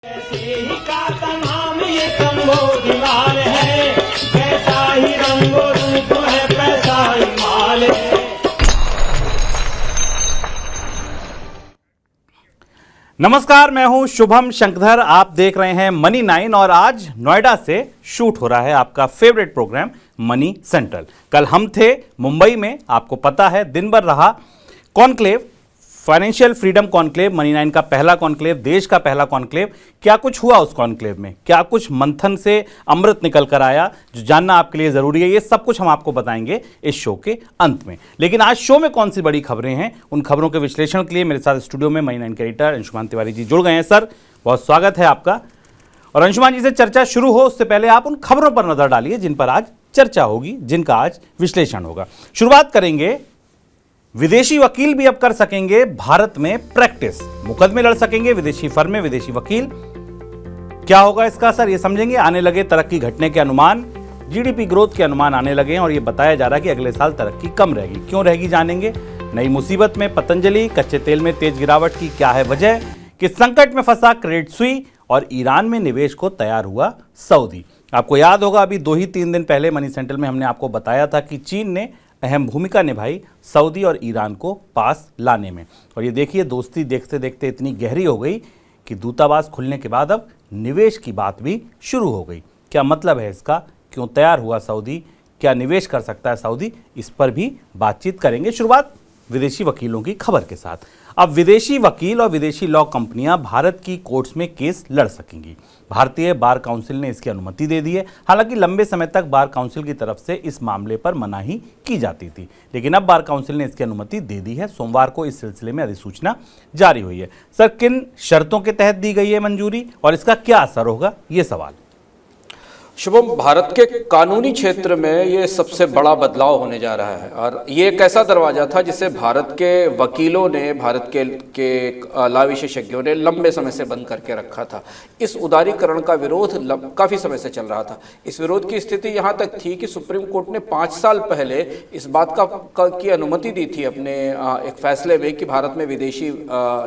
ही का तमाम ये संबोधिमाल है, कैसा ही रंगो रूप है, पैसा ही माल है। नमस्कार, मैं हूं शुभम शंकधर। आप देख रहे हैं मनी 9 और आज नोएडा से शूट हो रहा है आपका फेवरेट प्रोग्राम मनी सेंट्रल। कल हम थे मुंबई में, आपको पता है दिन भर रहा conclave, financial freedom conclave, money 9 का पहला कॉन्क्लेव, देश का पहला कॉन्क्लेव। क्या कुछ हुआ उस कॉन्क्लेव में, क्या कुछ मंथन से अमृत निकल कर आया, जो जानना आपके लिए जरूरी है, ये सब कुछ हम आपको बताएंगे इस शो के अंत में। लेकिन आज शो में कौन सी बड़ी खबरें हैं, उन खबरों के विश्लेषण के लिए मेरे साथ स्टूडियो में मनी 9 के एडिटर अंशुमान तिवारी जी जुड़ गए हैं। सर, बहुत स्वागत है आपका। और अंशुमान जी से चर्चा शुरू हो उससे पहले आप उन खबरों पर नजर डालिए जिन पर आज चर्चा होगी, जिनका आज विश्लेषण होगा। शुरुआत करेंगे, विदेशी वकील भी अब कर सकेंगे भारत में प्रैक्टिस, मुकदमे लड़ सकेंगे विदेशी फर्म में विदेशी वकील। क्या होगा इसका असर, ये समझेंगे। आने लगे तरक्की घटने के अनुमान, जीडीपी ग्रोथ के अनुमान आने लगे हैं और ये बताया जा रहा है कि अगले साल तरक्की कम रहेगी। क्यों रहेगी जानेंगे। नई मुसीबत में पतंजलि, कच्चे तेल में तेज गिरावट की क्या है वजह, किस संकट में फंसा क्रेडिट स्विस और ईरान में निवेश को तैयार हुआ सऊदी। आपको याद होगा अभी 2-3 दिन पहले मनी सेंट्रल में हमने आपको बताया था कि चीन ने अहम भूमिका निभाई सऊदी और ईरान को पास लाने में। और ये देखिए, दोस्ती देखते देखते इतनी गहरी हो गई कि दूतावास खुलने के बाद अब निवेश की बात भी शुरू हो गई। क्या मतलब है इसका, क्यों तैयार हुआ सऊदी, क्या निवेश कर सकता है सऊदी, इस पर भी बातचीत करेंगे। शुरुआत विदेशी वकीलों की खबर के साथ। अब विदेशी वकील और विदेशी लॉ कंपनियां भारत की कोर्ट्स में केस लड़ सकेंगी। भारतीय बार काउंसिल ने इसकी अनुमति दे दी है। हालांकि लंबे समय तक बार काउंसिल की तरफ से इस मामले पर मनाही की जाती थी, लेकिन अब बार काउंसिल ने इसकी अनुमति दे दी है। सोमवार को इस सिलसिले में अधिसूचना जारी हुई है। सर, किन शर्तों के तहत दी गई है मंजूरी और इसका क्या असर होगा, ये सवाल। शुभम, भारत के कानूनी क्षेत्र में ये सबसे बड़ा बदलाव होने जा रहा है और ये एक ऐसा दरवाजा था जिसे भारत के वकीलों ने, भारत के लॉ विशेषज्ञों ने लंबे समय से बंद करके रखा था। इस उदारीकरण का विरोध काफ़ी समय से चल रहा था। इस विरोध की स्थिति यहाँ तक थी कि सुप्रीम कोर्ट ने 5 साल पहले इस बात की अनुमति दी थी अपने एक फैसले में कि भारत में विदेशी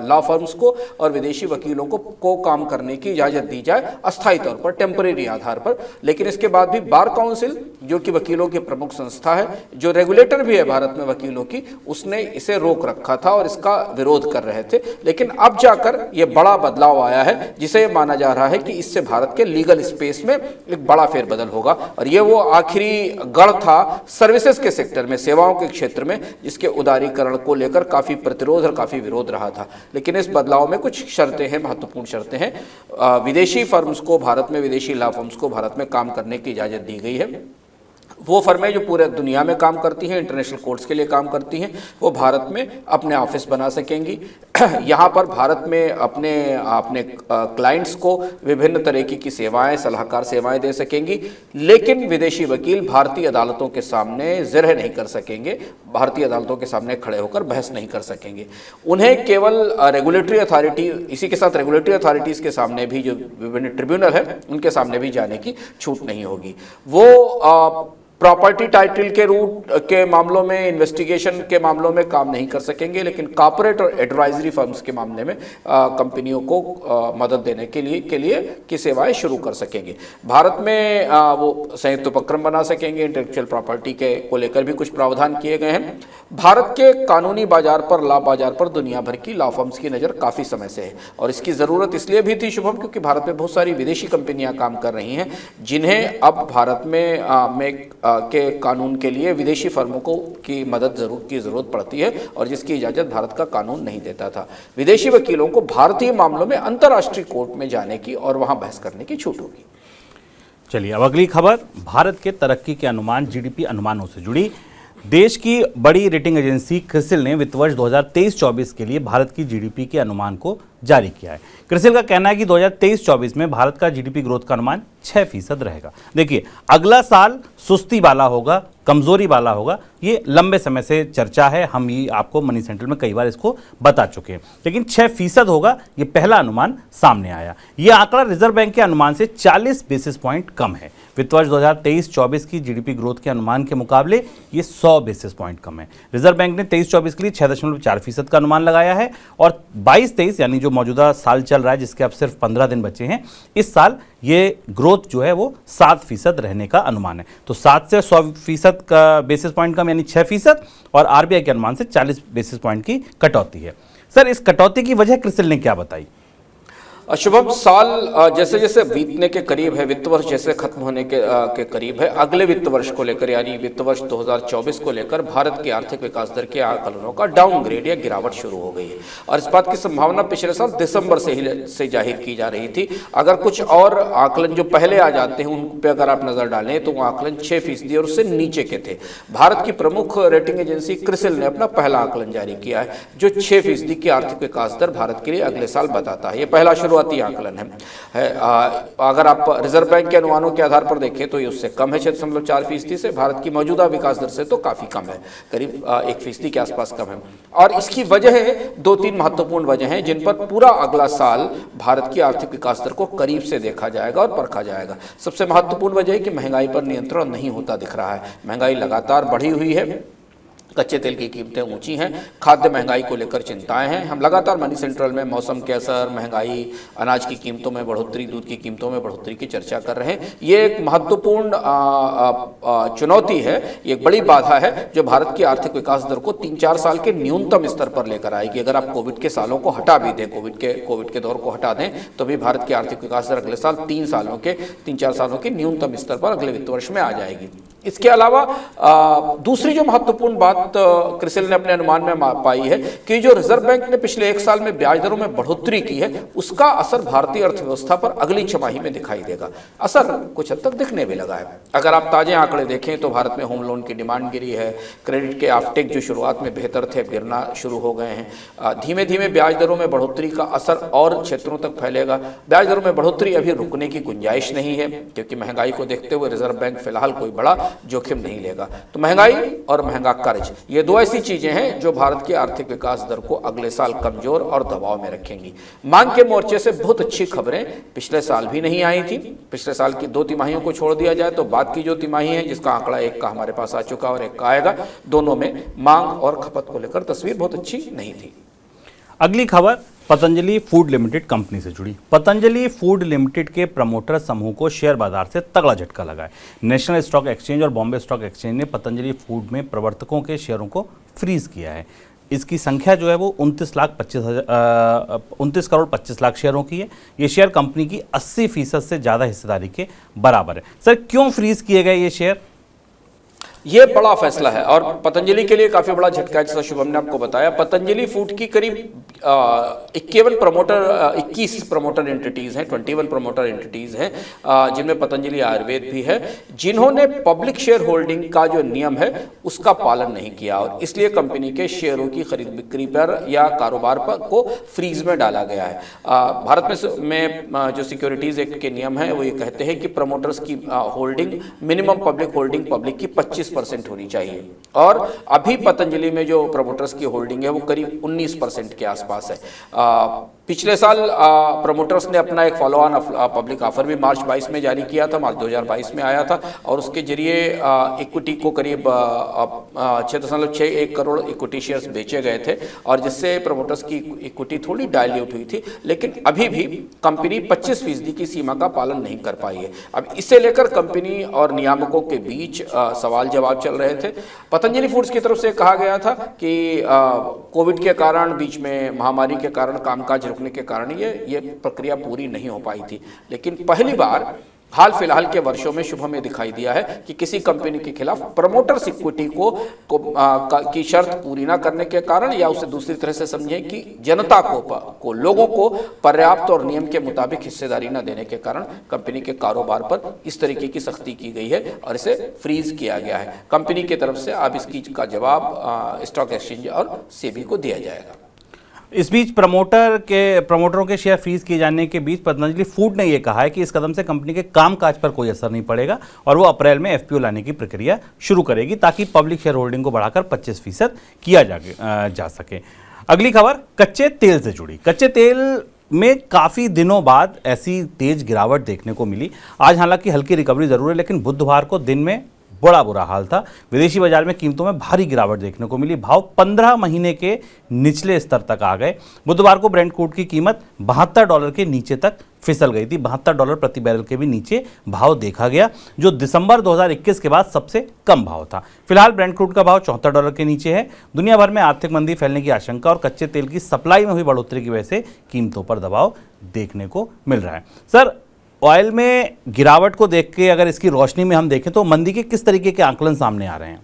लॉ फर्म्स को और विदेशी वकीलों को काम करने की इजाज़त दी जाए, अस्थायी तौर पर, टेम्परेरी आधार पर। लेकिन इसके बाद भी बार काउंसिल, जो कि वकीलों की प्रमुख संस्था है, जो रेगुलेटर भी है भारत में वकीलों की, उसने इसे रोक रखा था और इसका विरोध कर रहे थे। लेकिन अब जाकर यह बड़ा बदलाव आया है जिसे माना जा रहा है कि इससे भारत के लीगल स्पेस में एक बड़ा फेरबदल होगा। और ये वो आखिरी गढ़ था सर्विसेज के सेक्टर में, सेवाओं के क्षेत्र में, जिसके उदारीकरण को लेकर काफी प्रतिरोध और काफी विरोध रहा था। लेकिन इस बदलाव में कुछ शर्तें हैं, महत्वपूर्ण शर्तें हैं। विदेशी फर्म्स को भारत में, विदेशी लॉ फर्म्स को भारत में काम करने की इजाज़त दी गई है। वो फर्में जो पूरे दुनिया में काम करती हैं, इंटरनेशनल कोर्ट्स के लिए काम करती हैं, वो भारत में अपने ऑफिस बना सकेंगी। यहाँ पर भारत में अपने क्लाइंट्स को विभिन्न तरीके की सेवाएं, सलाहकार सेवाएं दे सकेंगी। लेकिन विदेशी वकील भारतीय अदालतों के सामने ज़िरह नहीं कर सकेंगे, भारतीय अदालतों के सामने खड़े होकर बहस नहीं कर सकेंगे। उन्हें केवल रेगुलेटरी अथॉरिटी, इसी के साथ रेगुलेटरी अथॉरिटीज़ के सामने भी, जो विभिन्न ट्रिब्यूनल है, उनके सामने भी जाने की छूट नहीं होगी। वो प्रॉपर्टी टाइटल के रूट के मामलों में, इन्वेस्टिगेशन के मामलों में काम नहीं कर सकेंगे, लेकिन कॉर्पोरेट और एडवाइजरी फर्म्स के मामले में कंपनियों को मदद देने के लिए की सेवाएं शुरू कर सकेंगे। भारत में वो संयुक्त उपक्रम बना सकेंगे। इंटेलेक्चुअल प्रॉपर्टी को लेकर भी कुछ प्रावधान किए गए हैं। भारत के कानूनी बाजार पर, लॉ बाजार पर दुनिया भर की लॉ फर्म्स की नज़र काफ़ी समय से है और इसकी ज़रूरत इसलिए भी थी शुभम, क्योंकि भारत में बहुत सारी विदेशी कंपनियां काम कर रही हैं जिन्हें अब भारत में के कानून के लिए विदेशी फर्मों की मदद की ज़रूरत पड़ती है और जिसकी इजाज़त भारत का कानून नहीं देता था। विदेशी वकीलों को भारतीय मामलों में अंतर्राष्ट्रीय कोर्ट में जाने की और वहां बहस करने की छूट होगी। चलिए, अब अगली खबर भारत के तरक्की के अनुमान, जीडीपी अनुमानों से जुड़ी। देश की बड़ी रेटिंग एजेंसी क्रिसिल ने वित्त वर्ष 2023-24 के लिए भारत की जीडीपी के अनुमान को जारी किया है। क्रिसिल का कहना है कि 2023-24 में भारत का जीडीपी ग्रोथ का अनुमान 6% रहेगा। देखिए, अगला साल सुस्ती वाला होगा, कमजोरी वाला होगा, ये लंबे समय से चर्चा है, हम ये आपको मनी सेंट्रल में कई बार इसको बता चुके हैं, लेकिन 6% होगा ये पहला अनुमान सामने आया। ये आंकड़ा रिजर्व बैंक के अनुमान से 40 बेसिस पॉइंट कम है। वित्त वर्ष 2023-24 की जीडीपी ग्रोथ के अनुमान के मुकाबले ये 100 बेसिस पॉइंट कम है। रिजर्व बैंक ने 23-24 के लिए 6.4% का अनुमान लगाया है और 22-23 यानी जो मौजूदा साल चल रहा है, जिसके अब सिर्फ 15 दिन बचे हैं, इस साल ये ग्रोथ जो है वो 7% रहने का अनुमान है। तो 7 से 100% का बेसिस पॉइंट कम यानी 6%, और आरबीआई के अनुमान से 40 बेसिस पॉइंट की कटौती है। सर, इस कटौती की वजह क्रिसिल ने क्या बताई? शुभम, साल जैसे जैसे बीतने के करीब है, वित्त वर्ष जैसे खत्म होने के करीब है, अगले वित्त वर्ष को लेकर यानी वित्त वर्ष 2024 को लेकर भारत की आर्थिक विकास दर के आकलनों का डाउनग्रेड या गिरावट शुरू हो गई है। और इस बात की संभावना पिछले साल दिसंबर से जाहिर की जा रही थी। अगर कुछ और आकलन जो पहले आ जाते हैं उन पर अगर आप नजर डालें तो वो आकलन 6% और उससे नीचे के थे। भारत की प्रमुख रेटिंग एजेंसी क्रिसिल ने अपना पहला आकलन जारी किया है जो 6% की आर्थिक विकास दर भारत के लिए अगले साल बताता है। ये पहला शुरुआती आकलन है। अगर आप रिजर्व बैंक के अनुमानों के आधार पर देखें तो ये उससे कम है, 6.4% से। भारत की मौजूदा विकास दर से तो काफी कम है, करीब 1% के आसपास कम है। और इसकी वजह है 2-3 महत्वपूर्ण वजह हैं जिन पर पूरा अगला साल भारत की आर्थिक विकास दर को करीब से देखा जाएगा और परखा जाएगा। सबसे महत्वपूर्ण वजह है कि महंगाई पर नियंत्रण नहीं होता दिख रहा है। महंगाई लगातार बढ़ी हुई है, कच्चे तेल की कीमतें ऊंची हैं, खाद्य महंगाई को लेकर चिंताएं हैं। हम लगातार मनी सेंट्रल में मौसम के असर, महंगाई, अनाज की कीमतों में बढ़ोतरी, दूध की कीमतों में बढ़ोतरी की चर्चा कर रहे हैं। ये एक महत्वपूर्ण चुनौती है, ये एक बड़ी बाधा है जो भारत की आर्थिक विकास दर को 3-4 साल के न्यूनतम स्तर पर लेकर आएगी। अगर आप कोविड के सालों को हटा भी दें, कोविड के दौर को हटा दें, तो भी भारत की आर्थिक विकास दर अगले साल 3-4 सालों के न्यूनतम स्तर पर अगले वित्त वर्ष में आ जाएगी। इसके अलावा दूसरी जो महत्वपूर्ण बात क्रिसिल ने अपने अनुमान में पाई है कि जो रिजर्व बैंक ने पिछले 1 साल में ब्याज दरों में बढ़ोतरी की है उसका असर भारतीय अर्थव्यवस्था पर अगली छमाही में दिखाई देगा। असर कुछ हद तक दिखने भी लगा है। अगर आप ताजे आंकड़े देखें तो भारत में होम लोन की डिमांड गिरी है, क्रेडिट के ऑफटेक जो शुरुआत में बेहतर थे गिरना शुरू हो गए हैं। धीमे धीमे ब्याज दरों में बढ़ोतरी का असर और क्षेत्रों तक फैलेगा। ब्याज दरों में बढ़ोतरी अभी रुकने की गुंजाइश नहीं है क्योंकि महंगाई को देखते हुए रिजर्व बैंक फिलहाल कोई बड़ा जोखिम नहीं लेगा। तो महंगाई और महंगा कर्ज, ये दो ऐसी चीजें हैं जो भारत की आर्थिक विकास दर को अगले साल कमजोर और दबाव में रखेंगी। मांग के मोर्चे से बहुत अच्छी खबरें पिछले साल भी नहीं आई थी। पिछले साल की 2 तिमाहियों को छोड़ दिया जाए तो बाद की जो तिमाही है, जिसका आंकड़ा एक का हमारे पास आ चुका और एक का आएगा, दोनों में मांग और खपत को लेकर तस्वीर बहुत अच्छी नहीं थी। अगली खबर पतंजलि फूड लिमिटेड कंपनी से जुड़ी। पतंजलि फूड लिमिटेड के प्रमोटर समूह को शेयर बाजार से तगड़ा झटका लगा है। नेशनल स्टॉक एक्सचेंज और बॉम्बे स्टॉक एक्सचेंज ने पतंजलि फूड में प्रवर्तकों के शेयरों को फ्रीज किया है। इसकी संख्या जो है वो 29 करोड़ 25 लाख शेयरों की है। ये शेयर कंपनी की 80% से ज़्यादा हिस्सेदारी के बराबर है। सर, क्यों फ्रीज किए गए ये शेयर? ये बड़ा फैसला है और पतंजलि के लिए काफी बड़ा झटका है। जैसा शुभम ने आपको बताया, पतंजलि फूड की करीब 21 प्रमोटर एंटिटीज हैं, 21 प्रमोटर एंटिटीज हैं, जिनमें पतंजलि आयुर्वेद भी है, जिन्होंने पब्लिक शेयर होल्डिंग का जो नियम है उसका पालन नहीं किया और इसलिए कंपनी के शेयरों की खरीद बिक्री पर या कारोबार पर को फ्रीज में डाला गया है। भारत में जो सिक्योरिटीज एक्ट के नियम है वो ये कहते हैं कि प्रमोटर्स की holding, minimum public holding public की 25% होनी चाहिए और अभी पतंजलि में जो प्रमोटर्स की होल्डिंग है वो करीब 19% के आसपास है। पिछले साल प्रमोटर्स ने अपना एक फॉलो ऑन पब्लिक ऑफर भी मार्च 22 में जारी किया था, मार्च 2022 में आया था और उसके जरिए इक्विटी को करीब 6.61 करोड़ इक्विटी शेयर्स बेचे गए थे और जिससे प्रमोटर्स की इक्विटी थोड़ी डाइल्यूट हुई थी, लेकिन अभी भी कंपनी 25% की सीमा का पालन नहीं कर पाई है। अब इसे लेकर कंपनी और नियामकों के बीच सवाल जवाब चल रहे थे। पतंजलि फूड्स की तरफ से कहा गया था कि कोविड के कारण, बीच में महामारी के कारण, कामकाज रुकने के कारण ये प्रक्रिया पूरी नहीं हो पाई थी, लेकिन पहली बार हाल फिलहाल के वर्षों में शुभ हमें दिखाई दिया है कि किसी कंपनी के खिलाफ प्रमोटर्स इक्विटी की शर्त पूरी ना करने के कारण या उसे दूसरी तरह से समझें कि जनता को लोगों को पर्याप्त और नियम के मुताबिक हिस्सेदारी न देने के कारण कंपनी के कारोबार पर इस तरीके की सख्ती की गई है और इसे फ्रीज किया गया है। कंपनी की तरफ से अब इसकी का जवाब स्टॉक एक्सचेंज और सेबी को दिया जाएगा। इस बीच प्रमोटरों के शेयर फ्रीज किए जाने के बीच पतंजलि फूड ने यह कहा है कि इस कदम से कंपनी के कामकाज पर कोई असर नहीं पड़ेगा और वो अप्रैल में एफपीओ लाने की प्रक्रिया शुरू करेगी ताकि पब्लिक शेयर होल्डिंग को बढ़ाकर 25% किया जा सके। अगली खबर कच्चे तेल से जुड़ी। कच्चे तेल में काफ़ी दिनों बाद ऐसी तेज गिरावट देखने को मिली। आज हालांकि हल्की रिकवरी जरूर है, लेकिन बुधवार को दिन में बड़ा बुरा हाल था। विदेशी बाजार में कीमतों में भारी गिरावट देखने को मिली। भाव 15 महीने के निचले स्तर तक आ गए। बुधवार को ब्रेंट क्रूड की कीमत $72 के नीचे तक फिसल गई थी। $72 प्रति बैरल के भी नीचे भाव देखा गया, जो दिसंबर 2021 के बाद सबसे कम भाव था। फिलहाल ब्रेंट क्रूड का भाव $74 के नीचे है। दुनिया भर में आर्थिक मंदी फैलने की आशंका और कच्चे तेल की सप्लाई में हुई बढ़ोतरी की वजह से कीमतों पर दबाव देखने को मिल रहा है। सर, ऑयल में गिरावट को देख के अगर इसकी रोशनी में हम देखें तो मंदी के किस तरीके के आकलन सामने आ रहे हैं?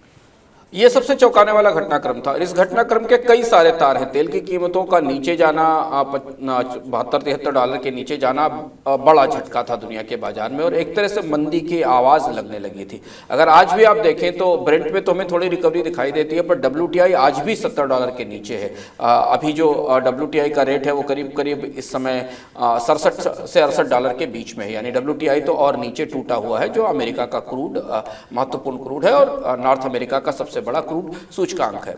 ये सबसे चौंकाने वाला घटनाक्रम था। इस घटनाक्रम के कई सारे तार हैं। तेल की कीमतों का नीचे जाना, $72-73 के नीचे जाना बड़ा झटका था दुनिया के बाजार में और एक तरह से मंदी की आवाज लगने लगी थी। अगर आज भी आप देखें तो ब्रेंट में तो हमें थोड़ी रिकवरी दिखाई देती है, पर WTI आज भी $70 के नीचे है। अभी जो WTI का रेट है वो करीब करीब इस समय 67 से $68 के बीच में है, यानी WTI तो और नीचे टूटा हुआ है, जो अमेरिका का क्रूड महत्वपूर्ण क्रूड है और नॉर्थ अमेरिका का सबसे बड़ा क्रूड सूचकांक है।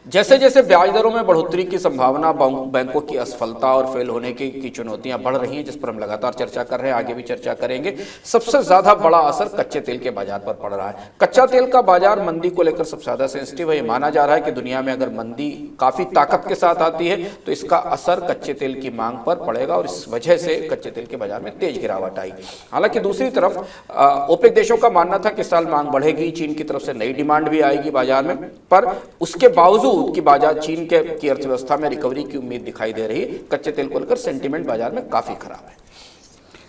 जैसे जैसे ब्याज दरों में बढ़ोतरी की संभावना, बैंकों की असफलता और फेल होने की चुनौतियां बढ़ रही हैं, जिस पर हम लगातार चर्चा कर रहे हैं, आगे भी चर्चा करेंगे। सबसे ज्यादा बड़ा असर कच्चे तेल के बाजार पर पड़ रहा है। कच्चा तेल का बाजार मंदी को लेकर सबसे ज्यादा सेंसिटिव है। ये माना जा रहा है कि दुनिया में अगर मंदी काफी ताकत के साथ आती है तो इसका असर कच्चे तेल की मांग पर पड़ेगा और इस वजह से कच्चे तेल के बाजार में तेज गिरावट आई। हालांकि दूसरी तरफ ओपेक देशों का मानना था कि इस साल मांग बढ़ेगी, चीन की तरफ से नई डिमांड भी आएगी बाजार में, पर उसके बावजूद की बाजार चीन की अर्थव्यवस्था में रिकवरी की उम्मीद दिखाई दे रही है। कच्चे तेल को लेकर सेंटीमेंट बाजार में काफी खराब है।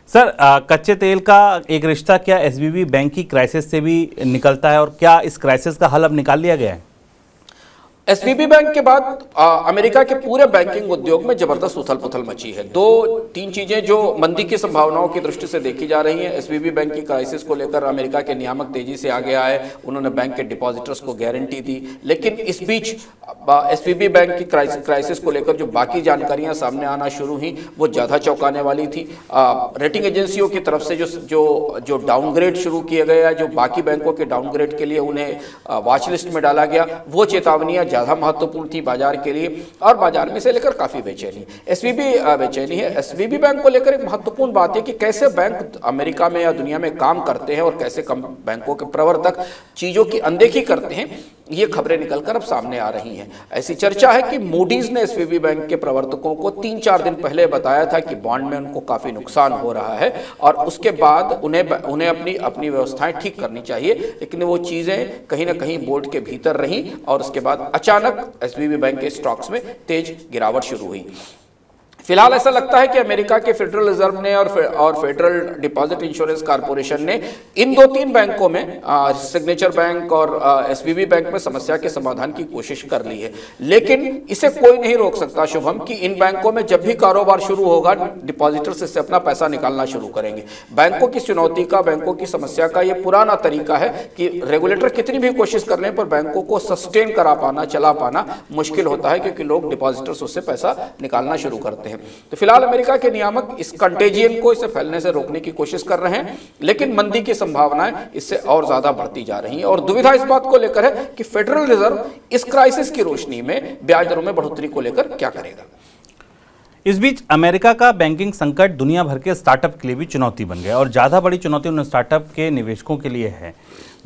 सर, कच्चे तेल का एक रिश्ता क्या एसवीबी बैंक की क्राइसिस से भी निकलता है और क्या इस क्राइसिस का हल अब निकाल लिया गया है? एसवीबी बैंक के बाद अमेरिका के पूरे बैंकिंग उद्योग में जबरदस्त उथल पुथल मची है। 2-3 चीजें जो मंदी की संभावनाओं की दृष्टि से देखी जा रही हैं। एसवीबी बैंक की क्राइसिस को लेकर अमेरिका के नियामक तेजी से आगे आए, उन्होंने बैंक के डिपॉजिटर्स को गारंटी दी, लेकिन इस बीच एसवीबी बैंक की क्राइसिस को लेकर जो बाकी जानकारियां सामने आना शुरू हुई वो ज्यादा चौंकाने वाली थी। रेटिंग एजेंसियों की तरफ से जो डाउनग्रेड शुरू किए गए हैं, जो बाकी बैंकों के डाउनग्रेड के लिए उन्हें वॉच लिस्ट में डाला गया, वो चेतावनियां ज्यादा महत्वपूर्ण थी बाजार के लिए और बाजार में से लेकर काफी बेचैनी एसवीबी बेचैनी है। एसवीबी बैंक को लेकर एक महत्वपूर्ण बात है कि कैसे बैंक अमेरिका में या दुनिया में काम करते हैं और कैसे बैंकों के प्रवर्तक चीजों की अनदेखी करते हैं, ये खबरें निकलकर अब सामने आ रही हैं। ऐसी चर्चा है कि मूडीज ने एसवीबी बैंक के प्रवर्तकों को 3-4 दिन पहले बताया था कि बॉन्ड में उनको काफी नुकसान हो रहा है और उसके बाद उन्हें अपनी व्यवस्थाएं ठीक करनी चाहिए, लेकिन वो चीजें कहीं ना कहीं बोर्ड के भीतर रहीं और उसके बाद अचानक एसवीबी बैंक के स्टॉक्स में तेज गिरावट शुरू हुई। फिलहाल ऐसा लगता है कि अमेरिका के फेडरल रिजर्व ने और फेडरल डिपॉजिट इंश्योरेंस कॉर्पोरेशन ने इन 2-3 बैंकों में सिग्नेचर बैंक और एसवीबी बैंक में समस्या के समाधान की कोशिश कर ली है, लेकिन इसे कोई नहीं रोक सकता शुभम कि इन बैंकों में जब भी कारोबार शुरू होगा डिपॉजिटर्स इससे अपना पैसा निकालना शुरू करेंगे। बैंकों की चुनौती का, बैंकों की समस्या का ये पुराना तरीका है कि रेगुलेटर कितनी भी कोशिश करने पर बैंकों को सस्टेन करा पाना, चला पाना मुश्किल होता है, क्योंकि लोग डिपॉजिटर्स उससे पैसा निकालना शुरू करते हैं। तो फिलहाल अमेरिका के नियामक इस कंटेजियन को, इसे फैलने से रोकने की कोशिश कर रहे हैं, लेकिन मंदी की संभावनाएं इससे और ज्यादा बढ़ती जा रही हैं और दुविधा इस बात को लेकर है कि फेडरल रिजर्व इस क्राइसिस की रोशनी में ब्याज दरों में बढ़ोतरी को लेकर क्या करेगा। इस बीच अमेरिका का बैंकिंग संकट दुनिया भर के स्टार्टअप के लिए भी चुनौती बन गया और ज़्यादा बड़ी चुनौती उन स्टार्टअप के निवेशकों के लिए है।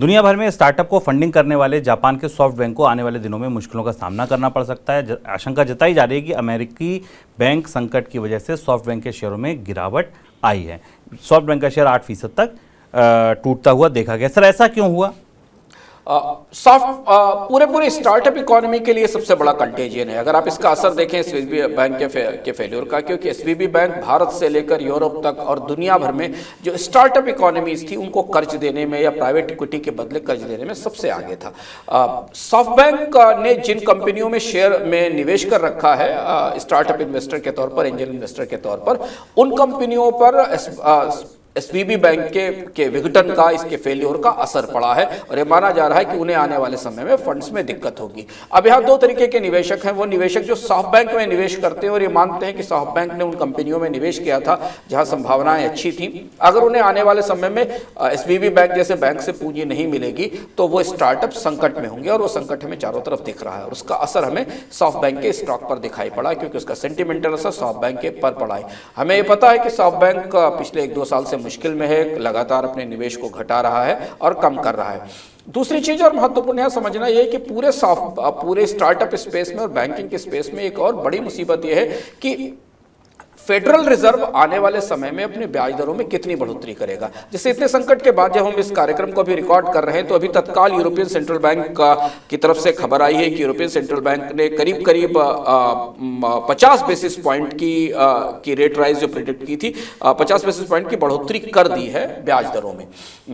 दुनिया भर में स्टार्टअप को फंडिंग करने वाले जापान के सॉफ्टबैंक को आने वाले दिनों में मुश्किलों का सामना करना पड़ सकता है। आशंका जताई जा रही है कि अमेरिकी बैंक संकट की वजह से सॉफ्टबैंक के शेयरों में गिरावट आई है। सॉफ्टबैंक का शेयर 8% तक टूटता हुआ देखा गया। सर, ऐसा क्यों हुआ? पूरे स्टार्टअप इकोनॉमी के लिए सबसे बड़ा कंटेजियन है। अगर आप इसका असर देखें एसवीबी बैंक के फेल्योर का, क्योंकि एसवीबी बैंक भारत से लेकर यूरोप तक और दुनिया भर में जो स्टार्टअप इकोनॉमीज थी उनको कर्ज देने में या प्राइवेट इक्विटी के बदले कर्ज देने में सबसे आगे था। सॉफ्टबैंक ने जिन कंपनियों में शेयर में निवेश कर रखा है स्टार्टअप इन्वेस्टर के तौर पर, एंजल इन्वेस्टर के तौर पर, उन कंपनियों पर एसवीबी बैंक के विघटन का, इसके फेल्योर का असर पड़ा है और ये माना जा रहा है कि उन्हें आने वाले समय में फंड्स में दिक्कत होगी। अब यहाँ दो तरीके के निवेशक हैं, वो निवेशक जो सॉफ्ट बैंक में निवेश करते हैं और ये मानते हैं कि सॉफ्ट बैंक ने उन कंपनियों में निवेश किया था जहां संभावनाएं अच्छी थी, अगर उन्हें आने वाले समय में एसवीबी बैंक जैसे बैंक से पूंजी नहीं मिलेगी तो वो स्टार्टअप संकट में होंगे और वो संकट हमें चारों तरफ दिख रहा है और उसका असर हमें सॉफ्ट बैंक के स्टॉक पर दिखाई पड़ा क्योंकि उसका सेंटिमेंटल असर सॉफ्ट बैंक के पर पड़ा है। हमें ये पता है कि सॉफ्ट बैंक पिछले 1-2 साल से मुश्किल में है, लगातार अपने निवेश को घटा रहा है और कम कर रहा है। दूसरी चीज और महत्वपूर्ण यह समझना यह है कि पूरे स्टार्टअप स्पेस में और बैंकिंग के स्पेस में एक और बड़ी मुसीबत यह है कि फेडरल रिजर्व आने वाले समय में अपने ब्याज दरों में कितनी बढ़ोतरी करेगा। जैसे इतने संकट के बाद जब हम इस कार्यक्रम को अभी रिकॉर्ड कर रहे हैं तो अभी तत्काल यूरोपियन सेंट्रल बैंक की तरफ से खबर आई है कि यूरोपियन सेंट्रल बैंक ने करीब 50 बेसिस पॉइंट की रेट राइज जो प्रेडिक्ट की थी, 50 बेसिस पॉइंट की बढ़ोतरी कर दी है ब्याज दरों में।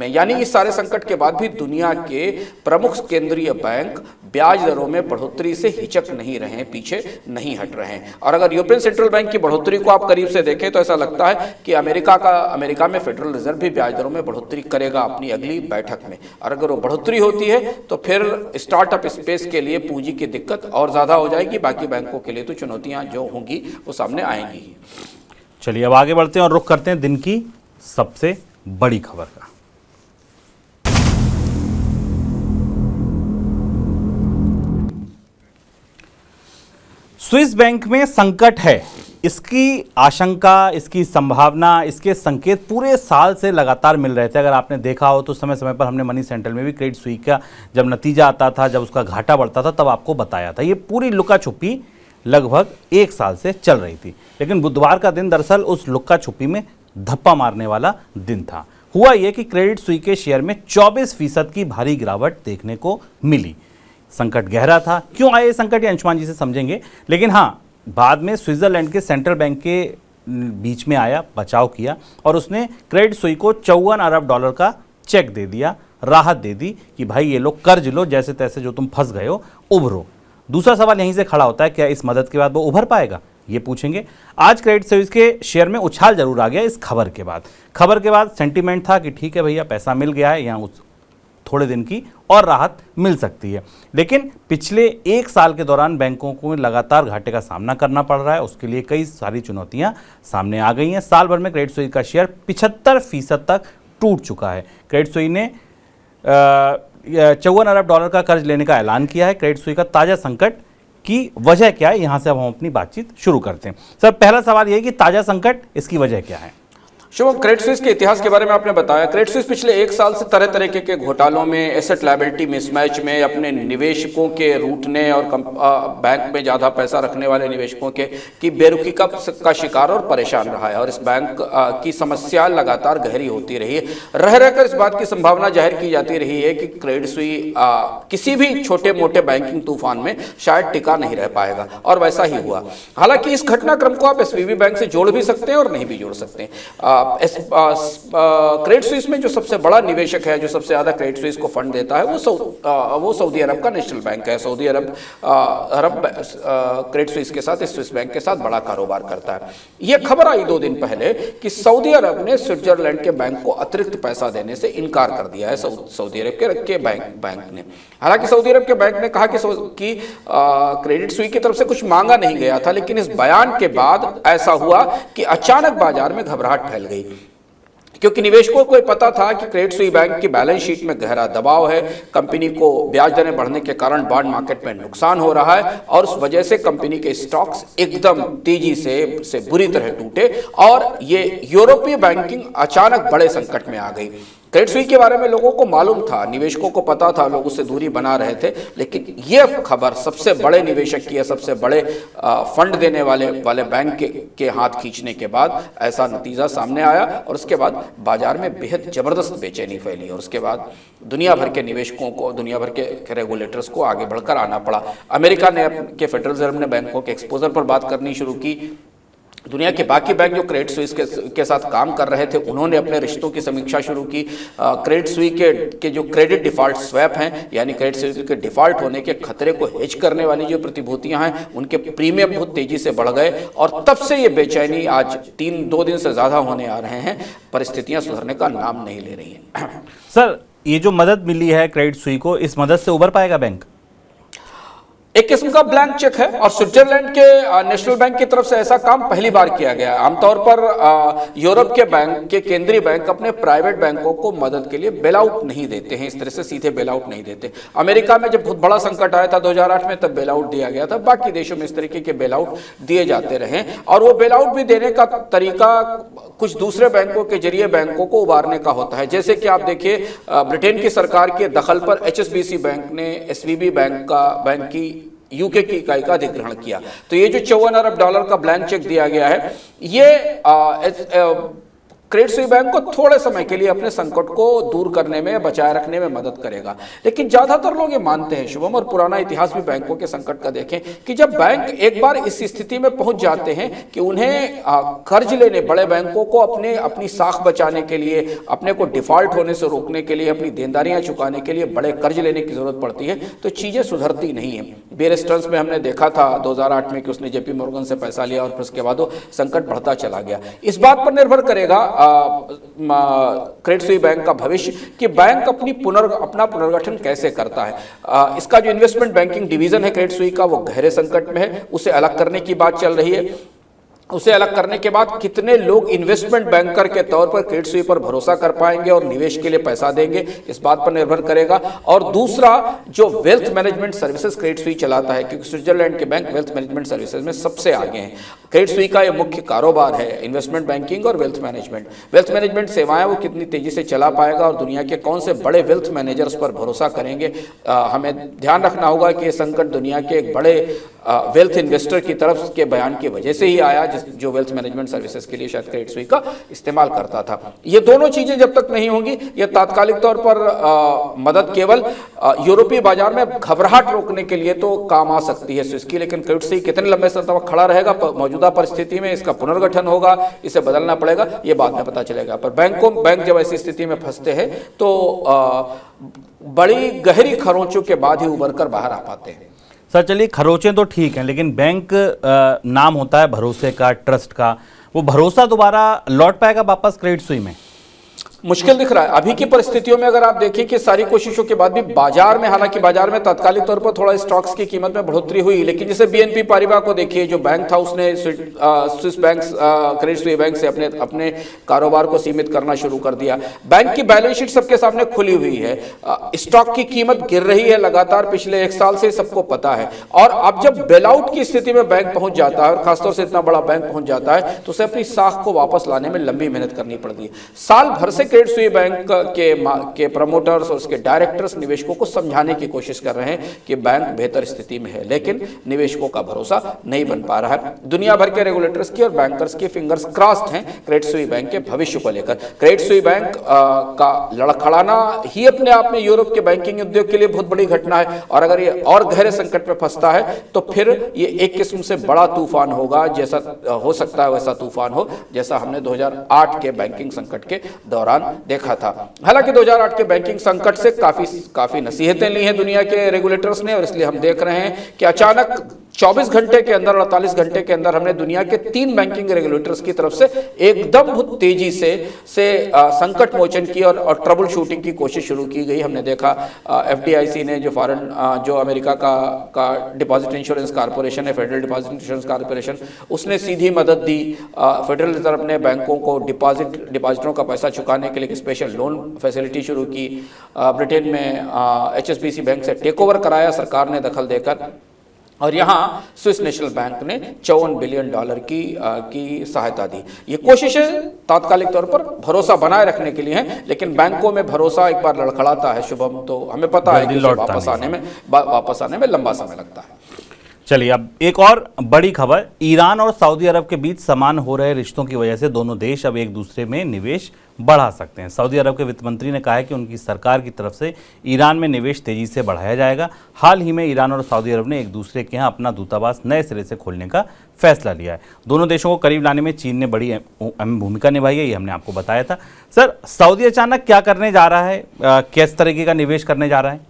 यानी इस सारे संकट के बाद भी दुनिया के प्रमुख केंद्रीय बैंक ब्याज दरों में बढ़ोतरी से हिचक नहीं रहे, पीछे नहीं हट रहे हैं। और अगर यूरोपियन सेंट्रल बैंक की बढ़ोतरी को आप करीब से देखें तो ऐसा लगता है कि अमेरिका में फेडरल रिजर्व भी ब्याज दरों में बढ़ोतरी करेगा अपनी अगली बैठक में, और अगर वो बढ़ोतरी होती है तो फिर स्टार्टअप स्पेस के लिए पूंजी की दिक्कत और ज्यादा हो जाएगी। बाकी बैंकों के लिए तो चुनौतियां जो होंगी वो सामने आएंगी। चलिए अब आगे बढ़ते हैं और रुख करते हैं दिन की सबसे बड़ी खबर का। स्विस बैंक में संकट है, इसकी आशंका, इसकी संभावना, इसके संकेत पूरे साल से लगातार मिल रहे थे। अगर आपने देखा हो तो समय समय पर हमने मनी सेंट्रल में भी क्रेडिट स्विस का जब नतीजा आता था, जब उसका घाटा बढ़ता था, तब आपको बताया था। ये पूरी लुका छुपी लगभग 1 साल से चल रही थी, लेकिन बुधवार का दिन दरअसल उस लुका छुपी में धप्पा मारने वाला दिन था। हुआ यह कि क्रेडिट स्विस के शेयर में 24% की भारी गिरावट देखने को मिली। संकट गहरा था। क्यों आए ये संकट, ये अंशुमान जी से समझेंगे, लेकिन हाँ, बाद में स्विट्जरलैंड के सेंट्रल बैंक के बीच में आया, बचाव किया और उसने क्रेडिट स्विस को $54 अरब का चेक दे दिया, राहत दे दी कि भाई ये लोग कर्ज लो, जैसे तैसे जो तुम फंस गए हो उभरो। दूसरा सवाल यहीं से खड़ा होता है, क्या इस मदद के बाद वो उभर पाएगा, ये पूछेंगे। आज क्रेडिट स्विस के शेयर में उछाल जरूर आ गया इस खबर के बाद सेंटीमेंट था कि ठीक है भैया, पैसा मिल गया है, यहाँ थोड़े दिन की और राहत मिल सकती है। लेकिन पिछले 1 साल के दौरान बैंकों को लगातार घाटे का सामना करना पड़ रहा है, उसके लिए कई सारी चुनौतियां सामने आ गई हैं। साल भर में क्रेडिट स्विस का शेयर 75% तक टूट चुका है। क्रेडिट स्विस ने $54 अरब का कर्ज लेने का ऐलान किया है। क्रेडिट स्विस का ताजा संकट की वजह क्या है, यहां से अब हम अपनी बातचीत शुरू करते हैं। सर, पहला सवाल यह कि ताजा संकट, इसकी वजह क्या है? शुभम, क्रेडिट स्विस के इतिहास के बारे में आपने बताया। क्रेडिट स्विस पिछले 1 साल से तरह तरह के घोटालों में, एसेट लायबिलिटी मिसमैच में, अपने निवेशकों के रूठने और बैंक में ज्यादा पैसा रखने वाले निवेशकों की बेरुखी का शिकार और परेशान रहा है। और इस बैंक की समस्या लगातार गहरी होती रही है। रह रहकर इस बात की संभावना जाहिर की जाती रही है कि क्रेडिट स्विस किसी भी छोटे मोटे बैंकिंग तूफान में शायद टिका नहीं रह पाएगा, और वैसा ही हुआ। हालांकि इस घटनाक्रम को आप एसवीबी बैंक से जोड़ भी सकते हैं और नहीं भी जोड़ सकते हैं। क्रेडिट स्विस में जो सबसे बड़ा निवेशक है, जो सबसे ज्यादा क्रेडिट स्विस को फंड देता है, वो सऊदी अरब का नेशनल बैंक है। सऊदी अरब क्रेडिट स्विस के साथ, इस स्विस बैंक के साथ बड़ा कारोबार करता है। यह खबर आई 2 दिन पहले कि सऊदी अरब ने स्विट्जरलैंड के बैंक को अतिरिक्त पैसा देने से इनकार कर दिया है, सऊदी अरब के बैंक ने। हालांकि सऊदी अरब के बैंक ने कहा कि क्रेडिट स्विस की तरफ से कुछ मांगा नहीं गया था, लेकिन इस बयान के बाद ऐसा हुआ कि अचानक बाजार में घबराहट फैल गई, क्योंकि निवेशकों को पता था कि क्रेडिट स्विस बैंक की बैलेंस शीट में गहरा दबाव है, कंपनी को ब्याज दरें बढ़ने के कारण बॉन्ड मार्केट में नुकसान हो रहा है, और उस वजह से कंपनी के स्टॉक्स एकदम तेजी से बुरी तरह टूटे और ये यूरोपीय बैंकिंग अचानक बड़े संकट में आ गई। क्रेडिट स्विस के बारे में लोगों को मालूम था, निवेशकों को पता था, लोग उससे दूरी बना रहे थे, लेकिन यह खबर सबसे बड़े निवेशक की, सबसे बड़े फंड देने वाले बैंक के हाथ खींचने के बाद ऐसा नतीजा सामने आया, और उसके बाद बाजार में बेहद जबरदस्त बेचैनी फैली, और उसके बाद दुनिया भर के निवेशकों को, दुनिया भर के रेगुलेटर्स को आगे बढ़कर आना पड़ा। अमेरिका ने के फेडरल रिजर्व ने बैंकों के एक्सपोजर पर बात करनी शुरू की। दुनिया के बाकी बैंक जो क्रेडिट स्विस के साथ काम कर रहे थे, उन्होंने अपने रिश्तों की समीक्षा शुरू की। क्रेडिट स्विस के जो क्रेडिट डिफॉल्ट स्वैप हैं, यानी क्रेडिट स्विस के डिफॉल्ट होने के खतरे को हेज करने वाली जो प्रतिभूतियां हैं, उनके प्रीमियम बहुत तेजी से बढ़ गए और तब से ये बेचैनी आज 2 दिन से ज़्यादा होने आ रहे हैं। परिस्थितियां सुधरने का नाम नहीं ले रही हैं। सर, ये जो मदद मिली है क्रेडिट स्विस को, इस मदद से उबर पाएगा बैंक? एक किस्म का ब्लैंक चेक है और स्विट्जरलैंड के नेशनल बैंक की तरफ से ऐसा काम पहली बार किया गया है। आमतौर पर यूरोप के बैंक के केंद्रीय बैंक अपने प्राइवेट बैंकों को मदद के लिए बेल आउट नहीं देते हैं, इस तरह से सीधे बेल आउट नहीं देते। अमेरिका में जब बहुत बड़ा संकट आया था 2008 में, तब बेल आउट दिया गया था। बाकी देशों में इस तरीके के बेल आउट दिए जाते रहे और वो बेल आउट भी देने का तरीका कुछ दूसरे बैंकों के जरिए बैंकों को उबारने का होता है। जैसे कि आप देखिए, ब्रिटेन की सरकार के दखल पर HSBC बैंक ने SVB बैंक की यूके की इकाई का अधिग्रहण किया। तो ये जो $54 अरब का ब्लैंक चेक दिया गया है, ये क्रेडिट स्विस बैंक को थोड़े समय के लिए अपने संकट को दूर करने में, बचाए रखने में मदद करेगा। लेकिन ज्यादातर लोग ये मानते हैं, शुभम, और पुराना इतिहास भी बैंकों के संकट का देखें, कि जब बैंक एक बार इस स्थिति में पहुंच जाते हैं कि उन्हें कर्ज लेने, बड़े बैंकों को अपनी साख बचाने के लिए, अपने को डिफॉल्ट होने से रोकने के लिए, अपनी देनदारियां चुकाने के लिए बड़े कर्ज लेने की जरूरत पड़ती है, तो चीजें सुधरती नहीं है। बेयर स्टर्न्स में हमने देखा था 2008 में कि उसने JP मॉर्गन से पैसा लिया और फिर उसके बाद वो संकट बढ़ता चला गया। इस बात पर निर्भर करेगा क्रेडिट स्विस बैंक का भविष्य कि बैंक अपना पुनर्गठन कैसे करता है। इसका जो इन्वेस्टमेंट बैंकिंग डिवीजन है क्रेडिट स्विस का, वो गहरे संकट में है, उसे अलग करने की बात चल रही है। उसे अलग करने के बाद कितने लोग इन्वेस्टमेंट बैंकर के तौर पर क्रेडिट स्विस पर भरोसा कर पाएंगे और निवेश के लिए पैसा देंगे, इस बात पर निर्भर करेगा। और दूसरा, जो wealth management services Credit Suisse चलाता है, क्योंकि स्विट्जरलैंड के बैंक वेल्थ मैनेजमेंट सर्विसेज में सबसे आगे हैं। क्रेडिट स्विस का ये मुख्य कारोबार है, इन्वेस्टमेंट बैंकिंग और वेल्थ मैनेजमेंट। वेल्थ मैनेजमेंट सेवाएं वो कितनी तेजी से चला पाएगा और दुनिया के कौन से बड़े वेल्थ मैनेजर्स पर भरोसा करेंगे। हमें ध्यान रखना होगा कि ये संकट दुनिया के एक बड़े वेल्थ इन्वेस्टर की तरफ के बयान की वजह से ही आया, जो वेल्थ मैनेजमेंट सर्विसेज के लिए शायद क्रेडिट स्विस का इस्तेमाल करता था। ये दोनों चीजें जब तक नहीं होंगी, ये तात्कालिक तौर पर मदद केवल यूरोपीय बाजार में घबराहट रोकने के लिए तो काम आ सकती है स्विस की, लेकिन क्रेडिट स्विस कितने लंबे समय तक खड़ा रहेगा मौजूदा परिस्थिति में, इसका पुनर्गठन होगा, इसे बदलना पड़ेगा, ये बाद में पता चलेगा। पर बैंक जब ऐसी स्थिति में फंसते हैं तो बड़ी गहरी खरोंचों के बाद ही उबर कर बाहर आ पाते हैं। सर, चलिए, खरोचें तो ठीक हैं, लेकिन बैंक नाम होता है भरोसे का, ट्रस्ट का, वो भरोसा दोबारा लौट पाएगा वापस क्रेडिट स्विस में? मुश्किल दिख रहा है अभी की परिस्थितियों में। अगर आप देखिए कि सारी कोशिशों के बाद भी बाजार में, हालांकि बाजार में तात्कालिक तौर पर थोड़ा स्टॉक्स की कीमत में बढ़ोतरी हुई, लेकिन जैसे BNP पारिबा को देखिए, जो बैंक था उसने Swiss bank, Credit Suisse bank से अपने कारोबार को सीमित करना शुरू कर दिया। बैंक की बैलेंस शीट सबके सामने खुली हुई है, स्टॉक की कीमत गिर रही है लगातार पिछले 1 साल से, सबको पता है। और अब जब बेल आउट की स्थिति में बैंक पहुंच जाता है, और खासतौर से इतना बड़ा बैंक पहुंच जाता है, तो उसे अपनी साख को वापस लाने में लंबी मेहनत करनी पड़ती है। साल भर से क्रेडिट स्विस बैंक के प्रमोटर्स और उसके डायरेक्टर्स निवेशकों को समझाने की कोशिश कर रहे हैं कि बैंक बेहतर स्थिति में है, लेकिन निवेशकों का भरोसा नहीं बन पा रहा है। दुनिया भर के रेगुलेटर्स की और बैंकर्स की फिंगर्स क्रॉस्ड हैं क्रेडिट स्विस बैंक के भविष्य को लेकर। क्रेडिट स्विस बैंक का लड़खड़ाना ही अपने आप में यूरोप के बैंकिंग उद्योग के लिए बहुत बड़ी घटना है, और अगर ये और गहरे संकट में फंसता है तो फिर ये एक किस्म से बड़ा तूफान होगा, जैसा हो सकता है वैसा तूफान हो जैसा हमने 2008 के बैंकिंग संकट के दौरान देखा था। हालांकि 2008 के बैंकिंग संकट से काफी नसीहतें ली हैं दुनिया के रेगुलेटर्स ने, और इसलिए हम देख रहे हैं कि अचानक 24 घंटे के अंदर, 48 घंटे के अंदर हमने दुनिया के 3 बैंकिंग रेगुलेटर्स की तरफ से एकदम बहुत तेजी से संकट मोचन की और ट्रबल शूटिंग की कोशिश शुरू की गई। हमने देखा FDIC ने, जो अमेरिका का डिपॉजिट इंश्योरेंस कॉर्पोरेशन है, फेडरल डिपॉजिट इंश्योरेंस कॉर्पोरेशन, उसने सीधी मदद दी। फेडरल रिजर्व ने बैंकों को डिपॉजिटरों का पैसा चुकाने के लिए स्पेशल लोन फैसिलिटी शुरू की। ब्रिटेन में HSBC बैंक से टेक ओवर कराया सरकार ने दखल देकर, और यहाँ स्विस नेशनल बैंक ने $54 बिलियन की सहायता दी। ये कोशिशें तात्कालिक तौर पर भरोसा बनाए रखने के लिए हैं, लेकिन बैंकों में भरोसा एक बार लड़खड़ाता है शुभम, तो हमें पता है कि वापस आने में लंबा समय लगता है। चलिए अब एक और बड़ी खबर, ईरान और सऊदी अरब के बीच समान हो रहे रिश्तों की वजह से दोनों देश अब एक दूसरे में निवेश बढ़ा सकते हैं। सऊदी अरब के वित्त मंत्री ने कहा है कि उनकी सरकार की तरफ से ईरान में निवेश तेजी से बढ़ाया जाएगा। हाल ही में ईरान और सऊदी अरब ने एक दूसरे के यहाँ अपना दूतावास नए सिरे से खोलने का फैसला लिया है। दोनों देशों को करीब लाने में चीन ने बड़ी अहम भूमिका निभाई है, ये हमने आपको बताया था। सर, सऊदी अचानक क्या करने जा रहा है, किस तरीके का निवेश करने जा रहा है?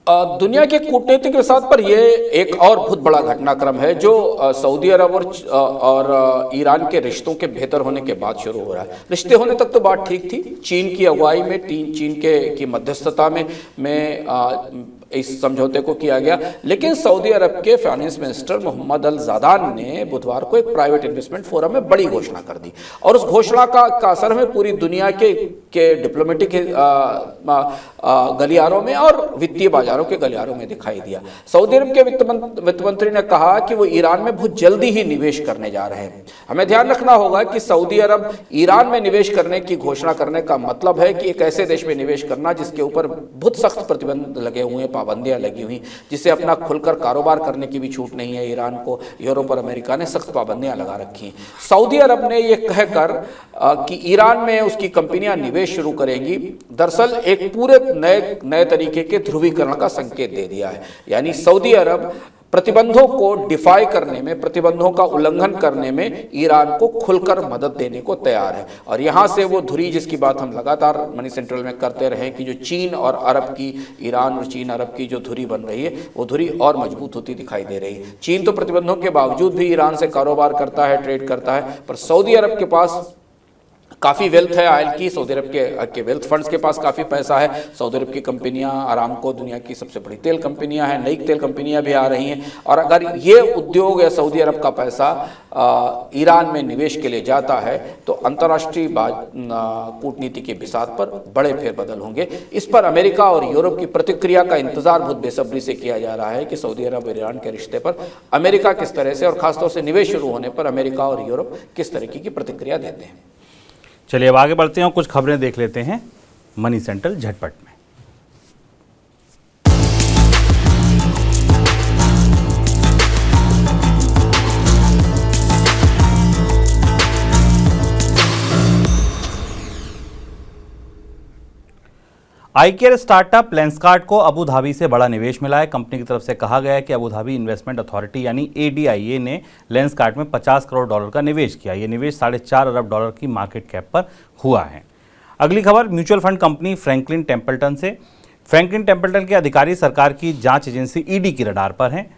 दुनिया के कूटनीतिक विवाद पर यह एक और बहुत बड़ा घटनाक्रम है जो सऊदी अरब और ईरान के रिश्तों के बेहतर होने के बाद शुरू हो रहा है। रिश्ते होने तक तो बात ठीक थी, चीन की अगुवाई में, चीन की मध्यस्थता में इस समझौते को किया गया, लेकिन सऊदी अरब के फाइनेंस मिनिस्टर मोहम्मद अल ज़ादान ने बुधवार को एक प्राइवेट इन्वेस्टमेंट फोरम में बड़ी घोषणा कर दी और उस घोषणा का असर हमें पूरी दुनिया के डिप्लोमेटिक गलियारों में और वित्तीय बाजारों के गलियारों में दिखाई दिया। सऊदी अरब के वित्त मंत्री ने कहा कि वो ईरान में बहुत जल्दी ही निवेश करने जा रहे हैं। हमें ध्यान रखना होगा कि सऊदी अरब ईरान में निवेश करने की घोषणा करने का मतलब है कि एक ऐसे देश में निवेश करना जिसके ऊपर बहुत सख्त प्रतिबंध लगे हुए हैं, पाबंदियां लगी हुई, जिसे अपना खुलकर कारोबार करने की भी छूट नहीं है। ईरान को यूरोप और अमेरिका ने सख्त पाबंदियां लगा रखी हैं। सऊदी अरब ने यह कहकर कि ईरान में उसकी कंपनियां निवेश शुरू करेंगी, दरअसल एक पूरे नए तरीके के ध्रुवीकरण का संकेत दे दिया है। यानी सऊदी अरब प्रतिबंधों को डिफाई करने में, प्रतिबंधों का उल्लंघन करने में ईरान को खुलकर मदद देने को तैयार है। और यहाँ से वो धुरी जिसकी बात हम लगातार मनी सेंट्रल में करते रहे कि जो चीन और अरब की, ईरान और चीन अरब की जो धुरी बन रही है वो धुरी और मजबूत होती दिखाई दे रही है। चीन तो प्रतिबंधों के बावजूद भी ईरान से कारोबार करता है, ट्रेड करता है, पर सऊदी अरब के पास काफ़ी वेल्थ है ऑयल की। सऊदी अरब के वेल्थ फंड्स के पास काफ़ी पैसा है। सऊदी अरब की कंपनियां, अरामको दुनिया की सबसे बड़ी तेल कंपनियां हैं, नई तेल कंपनियां भी आ रही हैं। और अगर ये उद्योग या सऊदी अरब का पैसा ईरान में निवेश के लिए जाता है तो अंतर्राष्ट्रीय कूटनीति के बिसात पर बड़े फेरबदल होंगे। इस पर अमेरिका और यूरोप की प्रतिक्रिया का इंतजार बहुत बेसब्री से किया जा रहा है कि सऊदी अरब और ईरान के रिश्ते पर अमेरिका किस तरह से और खासतौर से निवेश शुरू होने पर अमेरिका और यूरोप किस तरीके की प्रतिक्रिया देते हैं। चलिए अब आगे बढ़ते हैं और कुछ खबरें देख लेते हैं मनी सेंट्रल झटपट में। आईकेयर स्टार्टअप लेंसकार्ट को अबू धाबी से बड़ा निवेश मिला है। कंपनी की तरफ से कहा गया है कि अबू धाबी इन्वेस्टमेंट अथॉरिटी यानी ADIA ने लेंसकार्ट में $50 करोड़ का निवेश किया। ये निवेश $4.5 अरब की मार्केट कैप पर हुआ है। अगली खबर mutual fund company Franklin Templeton से। फ्रैंकलिन टेम्पल्टन के अधिकारी सरकार की जांच एजेंसी ED की रडार पर हैं।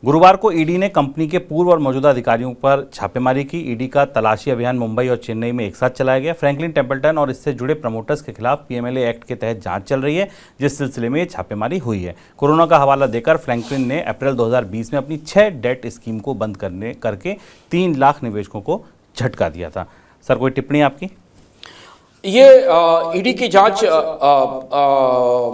गुरुवार को ED ने कंपनी के पूर्व और मौजूदा अधिकारियों पर छापेमारी की। ED का तलाशी अभियान मुंबई और चेन्नई में एक साथ चलाया गया। फ्रैंकलिन टेम्पल्टन और इससे जुड़े प्रमोटर्स के खिलाफ PMLA एक्ट के तहत जांच चल रही है, जिस सिलसिले में ये छापेमारी हुई है। कोरोना का हवाला देकर फ्रैंकलिन ने अप्रैल 2020 में अपनी 6 डेट स्कीम को बंद करके 3 लाख निवेशकों को झटका दिया था। सर, कोई टिप्पणी आपकी? ये ईडी की जांच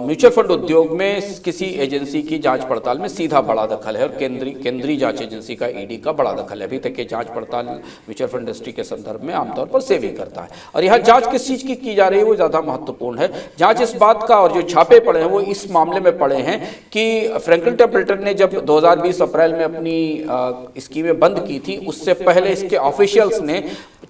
म्यूचुअल फंड उद्योग में किसी एजेंसी की जांच पड़ताल में सीधा बड़ा दखल है और केंद्रीय जांच एजेंसी का ईडी का बड़ा दखल है। अभी तक ये जांच पड़ताल म्यूचुअल फंड इंडस्ट्री के संदर्भ में आमतौर पर सेबी करता है और यहाँ जांच किस चीज की जा रही है वो ज्यादा महत्वपूर्ण है। जांच इस बात का, और जो छापे पड़े हैं वो इस मामले में पड़े हैं कि फ्रैंकलिन टेम्पल्टन ने जब 2020 अप्रैल में अपनी स्कीमें बंद की थी, उससे पहले इसके ऑफिशियल्स ने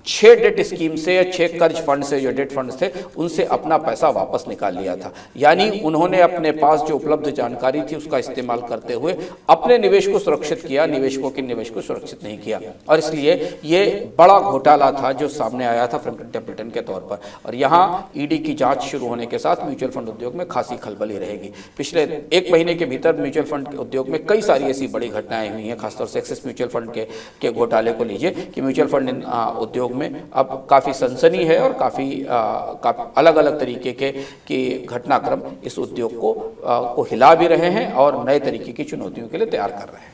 6 डेट स्कीम से या 6 कर्ज फंड से, जो डेट फंड थे, उनसे अपना पैसा वापस निकाल लिया था। यानी उन्होंने अपने पास जो उपलब्ध जानकारी थी उसका इस्तेमाल करते हुए अपने निवेश को सुरक्षित किया, निवेशकों के निवेश को सुरक्षित नहीं किया और इसलिए ये बड़ा घोटाला था जो सामने आया था फ्रैंकलिन टेम्पल्टन के तौर पर। और यहाँ ईडी की जांच शुरू होने के साथ म्यूचुअल फंड उद्योग में खासी खलबली रहेगी। पिछले 1 महीने के भीतर म्यूचुअल फंड उद्योग में कई सारी ऐसी बड़ी घटनाएं हुई हैं, खासतौर से एक्सिस म्यूचुअल फंड के घोटाले को लीजिए कि म्यूचुअल फंड उद्योग में अब काफ़ी सनसनी है और काफ़ी अलग अलग तरीके के घटनाक्रम इस उद्योग को हिला भी रहे हैं और नए तरीके की चुनौतियों के लिए तैयार कर रहे हैं।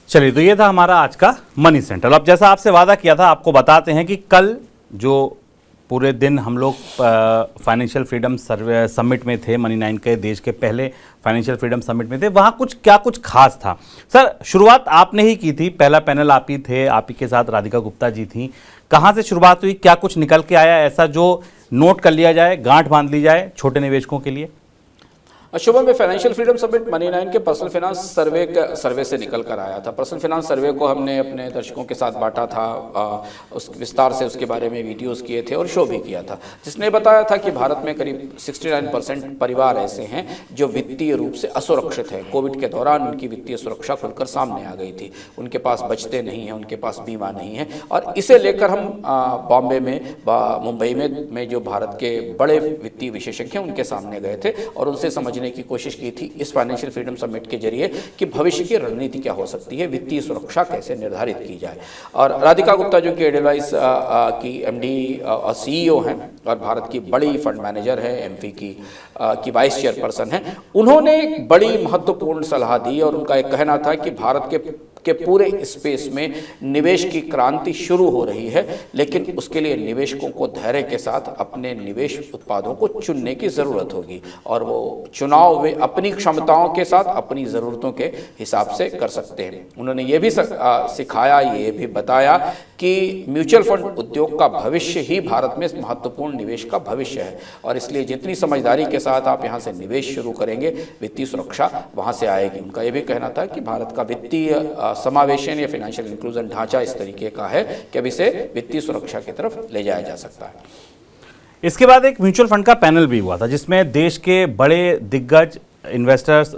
चलिए, तो ये था हमारा आज का मनी सेंट्रल। अब जैसा आपसे वादा किया था, आपको बताते हैं कि कल जो पूरे दिन हम लोग फाइनेंशियल फ्रीडम समिट में थे, मनी 9 के देश के पहले फाइनेंशियल फ्रीडम समिट में थे, वहाँ कुछ खास था। सर, शुरुआत आपने ही की थी, पहला पैनल आप ही थे, आप ही के साथ राधिका गुप्ता जी थी। कहाँ से शुरुआत हुई, क्या कुछ निकल के आया ऐसा जो नोट कर लिया जाए, गांठ बांध ली जाए छोटे निवेशकों के लिए? शुभम में फाइनेंशियल फ्रीडम समिट मनी 9 के पर्सनल फाइनेंस सर्वे से निकल कर आया था। पर्सनल फाइनेंस सर्वे को हमने अपने दर्शकों के साथ बांटा था, उस विस्तार से उसके बारे में वीडियोस किए थे और शो भी किया था, जिसने बताया था कि भारत में करीब 69% परिवार ऐसे हैं जो वित्तीय रूप से असुरक्षित हैं। कोविड के दौरान उनकी वित्तीय सुरक्षा खुलकर सामने आ गई थी, उनके पास बचते नहीं हैं, उनके पास बीमा नहीं है। और इसे लेकर हम बॉम्बे में मुंबई में जो भारत के बड़े वित्तीय विशेषज्ञ हैं उनके सामने गए थे और उनसे समझने की कोशिश की थी इस फाइनेंशियल फ्रीडम समिट के जरिए कि भविष्य की रणनीति क्या हो सकती है, वित्तीय सुरक्षा कैसे निर्धारित की जाए। और राधिका गुप्ता जो कि एडवाइस की एमडी और सीईओ हैं और भारत की बड़ी फंड मैनेजर है, एमफी की वाइस चेयरपर्सन हैं, उन्होंने एक बड़ी महत्वपूर्ण सलाह दी और उनका एक कहना था कि भारत के पूरे स्पेस में निवेश की क्रांति शुरू हो रही है, लेकिन उसके लिए निवेशकों को धैर्य के साथ अपने निवेश उत्पादों को चुनने की ज़रूरत होगी और वो चुनाव वे अपनी क्षमताओं के साथ अपनी ज़रूरतों के हिसाब से कर सकते हैं। उन्होंने ये भी सिखाया, ये भी बताया कि म्यूचुअल फंड उद्योग का भविष्य ही भारत में महत्वपूर्ण निवेश का भविष्य है और इसलिए जितनी समझदारी के साथ आप यहाँ से निवेश शुरू करेंगे, वित्तीय सुरक्षा वहाँ से आएगी। उनका ये भी कहना था कि भारत का वित्तीय समावेशन या फाइनेंशियल इंक्लूजन ढांचा इस तरीके का है कि अब इसे वित्तीय सुरक्षा की तरफ ले जाया जा सकता है। इसके बाद एक म्यूचुअल फंड का पैनल भी हुआ था जिसमें देश के बड़े दिग्गज इन्वेस्टर्स,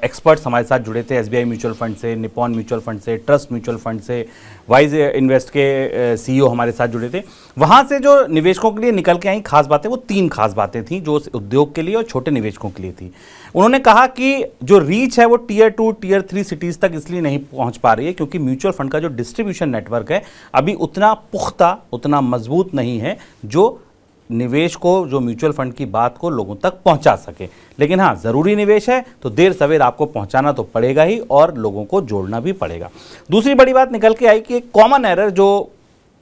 एक्सपर्ट्स हमारे साथ जुड़े थे। एसबीआई म्यूचुअल फंड से, निपॉन म्यूचुअल फंड से, ट्रस्ट म्यूचुअल फंड से, वाइज इन्वेस्ट के सीईओ हमारे साथ जुड़े थे। वहाँ से जो निवेशकों के लिए निकल के आई खास बातें, वो 3 खास बातें थी जो उद्योग के लिए और छोटे निवेशकों के लिए थी। उन्होंने कहा कि जो रीच है वो टियर 2, टियर 3 सिटीज़ तक इसलिए नहीं पहुँच पा रही है क्योंकि म्यूचुअल फंड का जो डिस्ट्रीब्यूशन नेटवर्क है अभी उतना पुख्ता, उतना मजबूत नहीं है जो निवेश को, जो म्यूचुअल फंड की बात को लोगों तक पहुंचा सके। लेकिन हाँ, ज़रूरी निवेश है तो देर सवेर आपको पहुंचाना तो पड़ेगा ही और लोगों को जोड़ना भी पड़ेगा। दूसरी बड़ी बात निकल के आई कि एक कॉमन एरर जो,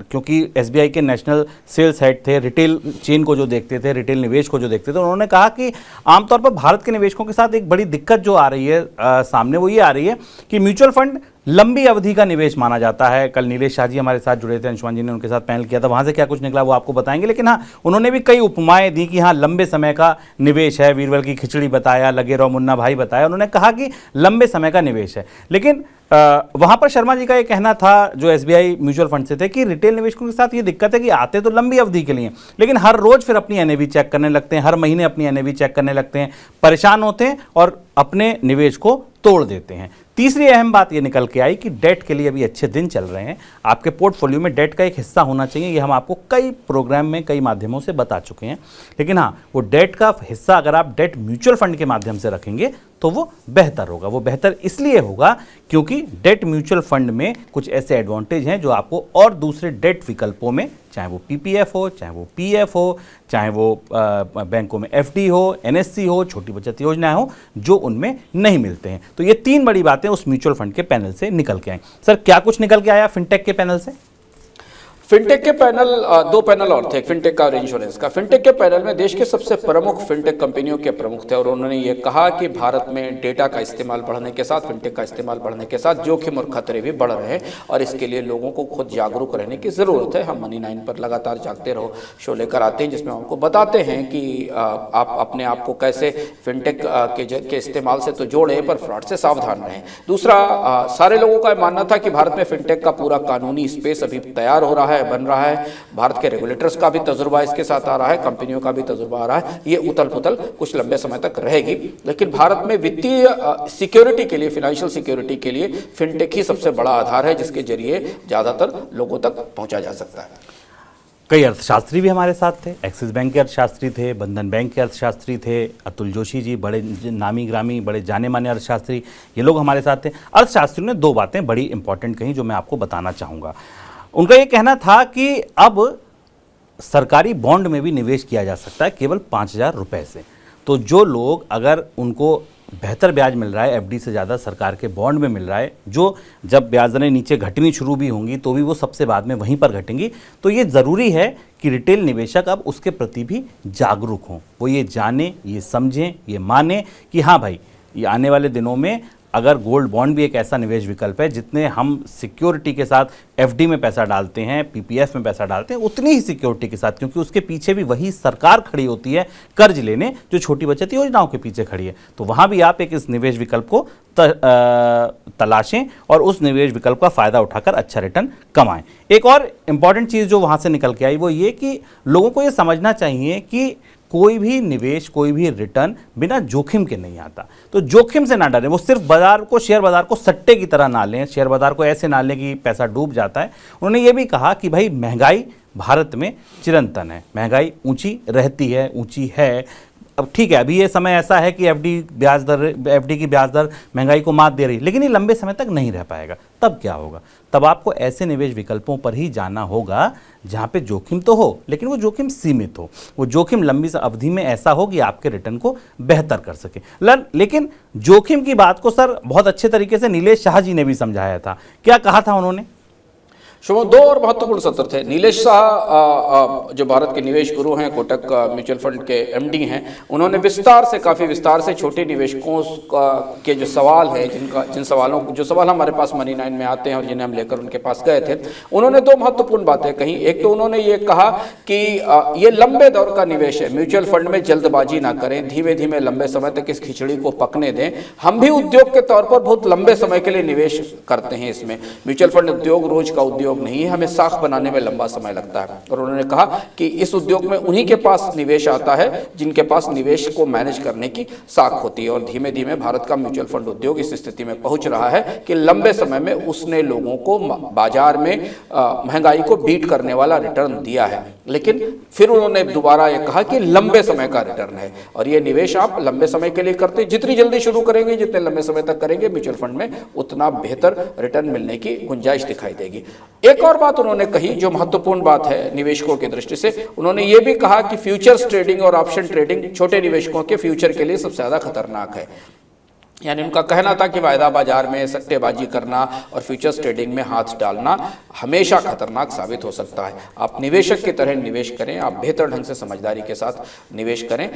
क्योंकि एसबीआई के नेशनल सेल्स हेड थे, रिटेल चेन को जो देखते थे, रिटेल निवेश को जो देखते थे, उन्होंने कहा कि आमतौर पर भारत के निवेशकों के साथ एक बड़ी दिक्कत जो आ रही है सामने, वो ये आ रही है कि म्यूचुअल फंड लंबी अवधि का निवेश माना जाता है। कल नीलेश शाह जी हमारे साथ जुड़े थे, अंशुमान जी ने उनके साथ पैनल किया था, वहाँ से क्या कुछ निकला वो आपको बताएंगे। लेकिन हाँ, उन्होंने भी कई उपमाएं दी कि हाँ लंबे समय का निवेश है, वीरबल की खिचड़ी बताया, लगे रहो मुन्ना भाई बताया, उन्होंने कहा कि लंबे समय का निवेश है। लेकिन वहाँ पर शर्मा जी का ये कहना था जो एसबीआई म्यूचुअल फंड से थे कि रिटेल निवेशकों के साथ ये दिक्कत है कि आते तो लंबी अवधि के लिए, लेकिन हर रोज़ फिर अपनी एनएवी चेक करने लगते हैं, हर महीने अपनी एनएवी चेक करने लगते हैं, परेशान होते हैं और अपने निवेश को तोड़ देते हैं। तीसरी अहम बात ये निकल के आई कि डेट के लिए अभी अच्छे दिन चल रहे हैं, आपके पोर्टफोलियो में डेट का एक हिस्सा होना चाहिए। ये हम आपको कई प्रोग्राम में कई माध्यमों से बता चुके हैं। लेकिन हाँ, वो डेट का हिस्सा अगर आप डेट म्यूचुअल फंड के माध्यम से रखेंगे तो वो बेहतर होगा। वो बेहतर इसलिए होगा क्योंकि डेट म्यूचुअल फंड में कुछ ऐसे एडवांटेज हैं जो आपको और दूसरे डेट विकल्पों में, चाहे वो पीपीएफ हो, चाहे वो पीएफ हो, चाहे वो बैंकों में एफडी हो, एनएससी हो, छोटी बचत योजनाएं हो, जो उनमें नहीं मिलते हैं। तो ये 3 बड़ी बातें उस म्यूचुअल फंड के पैनल से निकल के आई। सर, क्या कुछ निकल के आया फिनटेक के पैनल से? फिनटेक के पैनल, 2 पैनल और थे, फिनटेक का और इंश्योरेंस का। फिनटेक के पैनल में देश के सबसे प्रमुख फिनटेक कंपनियों के प्रमुख थे और उन्होंने ये कहा कि भारत में डेटा का इस्तेमाल बढ़ने के साथ, फिनटेक का इस्तेमाल बढ़ने के साथ जोखिम और खतरे भी बढ़ रहे हैं और इसके लिए लोगों को खुद जागरूक रहने की ज़रूरत है। हम मनी 9 पर लगातार जागते रहो शो लेकर आते हैं जिसमें आपको बताते हैं कि आप अपने आप को कैसे फिनटेक के इस्तेमाल से तो जोड़ें पर फ्रॉड से सावधान रहें। दूसरा, सारे लोगों का मानना था कि भारत में फिनटेक का पूरा कानूनी स्पेस अभी तैयार हो रहा है, बन रहा है। भारत के रेगुलेटर्स का भी तजुर्बा इसके साथ आ रहा है, कंपनियों का भी तजुर्बा आ रहा है। ये उथल पुथल कुछ लंबे समय तक रहेगी, लेकिन भारत में वित्तीय सिक्योरिटी के लिए, फाइनेंशियल सिक्योरिटी के लिए फिनटेक ही सबसे बड़ा आधार है जिसके जरिए ज़्यादातर लोगों तक पहुंचा जा सकता है। कई अर्थशास्त्री भी हमारे साथ थे, एक्सिस बैंक के अर्थशास्त्री थे, बंधन बैंक के अर्थशास्त्री थे, अतुल जोशी जी बड़े नामी ग्रामी, बड़े जाने माने अर्थशास्त्री, ये लोग हमारे साथ थे। अर्थशास्त्रियों ने 2 बातें बड़ी इंपॉर्टेंट कही जो मैं आपको बताना चाहूँगा। उनका ये कहना था कि अब सरकारी बॉन्ड में भी निवेश किया जा सकता है केवल 5,000 रुपये से। तो जो लोग, अगर उनको बेहतर ब्याज मिल रहा है, एफडी से ज़्यादा सरकार के बॉन्ड में मिल रहा है, जो जब ब्याज दरें नीचे घटनी शुरू भी होंगी तो भी वो सबसे बाद में वहीं पर घटेंगी, तो ये ज़रूरी है कि रिटेल निवेशक अब उसके प्रति भी जागरूक हों। वो ये जाने, ये समझें, ये माने कि हाँ भाई, ये आने वाले दिनों में अगर गोल्ड बॉन्ड भी एक ऐसा निवेश विकल्प है, जितने हम सिक्योरिटी के साथ एफडी में पैसा डालते हैं, पीपीएफ में पैसा डालते हैं, उतनी ही सिक्योरिटी के साथ, क्योंकि उसके पीछे भी वही सरकार खड़ी होती है कर्ज लेने, जो छोटी बचत योजनाओं के पीछे खड़ी है। तो वहाँ भी आप एक इस निवेश विकल्प को तलाशें और उस निवेश विकल्प का फ़ायदा उठाकर अच्छा रिटर्न कमाएं। एक और इम्पॉर्टेंट चीज़ जो वहाँ से निकल के आई वो ये कि लोगों को ये समझना चाहिए कि कोई भी निवेश, कोई भी रिटर्न बिना जोखिम के नहीं आता। तो जोखिम से ना डरें, वो सिर्फ बाजार को, शेयर बाजार को सट्टे की तरह ना लें, शेयर बाजार को ऐसे ना लें कि पैसा डूब जाता है। उन्होंने ये भी कहा कि भाई महंगाई भारत में चिरंतन है, महंगाई ऊंची रहती है, ऊंची है। अब ठीक है, अभी ये समय ऐसा है कि एफडी की ब्याज दर महंगाई को मात दे रही, लेकिन ये लंबे समय तक नहीं रह पाएगा। तब क्या होगा? तब आपको ऐसे निवेश विकल्पों पर ही जाना होगा जहां पे जोखिम तो हो, लेकिन वो जोखिम सीमित हो, वो जोखिम लंबी अवधि में ऐसा हो कि आपके रिटर्न को बेहतर कर सके। लेकिन जोखिम की बात को सर बहुत अच्छे तरीके से नीलेश शाह जी ने भी समझाया था। क्या कहा था उन्होंने? शुभम, दो और महत्वपूर्ण सत्र थे। नीलेश शाह जो भारत के निवेश गुरु हैं, कोटक म्यूचुअल फंड के एमडी हैं, उन्होंने काफ़ी विस्तार से छोटे निवेशकों के जो सवाल हैं, जो सवाल हमारे पास मनी 9 में आते हैं और जिन्हें हम लेकर उनके पास गए थे, उन्होंने दो महत्वपूर्ण बातें कही। एक तो उन्होंने ये कहा कि ये लंबे दौर का निवेश है, म्यूचुअल फंड में जल्दबाजी ना करें, धीमे धीमे लंबे समय तक इस खिचड़ी को पकने दें। हम भी उद्योग के तौर पर बहुत लंबे समय के लिए निवेश करते हैं इसमें। म्यूचुअल फंड उद्योग रोज का उद्योग नहीं है, हमें साख बनाने में लंबा समय लगता है। और उन्होंने कहा कि इस उद्योग में उन्हीं के पास निवेश आता है जिनके पास निवेश को मैनेज करने की साख होती है। और धीमे धीमे भारत का म्यूचुअल फंड उद्योग इस स्थिति में पहुंच रहा है कि लंबे समय में उसने लोगों को बाजार में महंगाई को बीट करने वाला रिटर्न दिया है। लेकिन फिर उन्होंने दोबारा यह कहा कि लंबे समय का रिटर्न है और यह निवेश आप लंबे समय के लिए करते, जितनी जल्दी शुरू करेंगे, जितने लंबे समय तक करेंगे म्यूचुअल फंड में, उतना बेहतर रिटर्न मिलने की गुंजाइश दिखाई देगी। एक और बात उन्होंने कही जो महत्वपूर्ण बात है निवेशकों की दृष्टि से, उन्होंने ये भी कहा कि फ्यूचर्स ट्रेडिंग और ऑप्शन ट्रेडिंग छोटे निवेशकों के फ्यूचर के लिए सबसे ज्यादा खतरनाक है। यानी उनका कहना था कि वायदा बाजार में सट्टेबाजी करना और फ्यूचर्स ट्रेडिंग में हाथ डालना हमेशा खतरनाक साबित हो सकता है। आप निवेशक की तरह निवेश करें, आप बेहतर ढंग से समझदारी के साथ निवेश करें।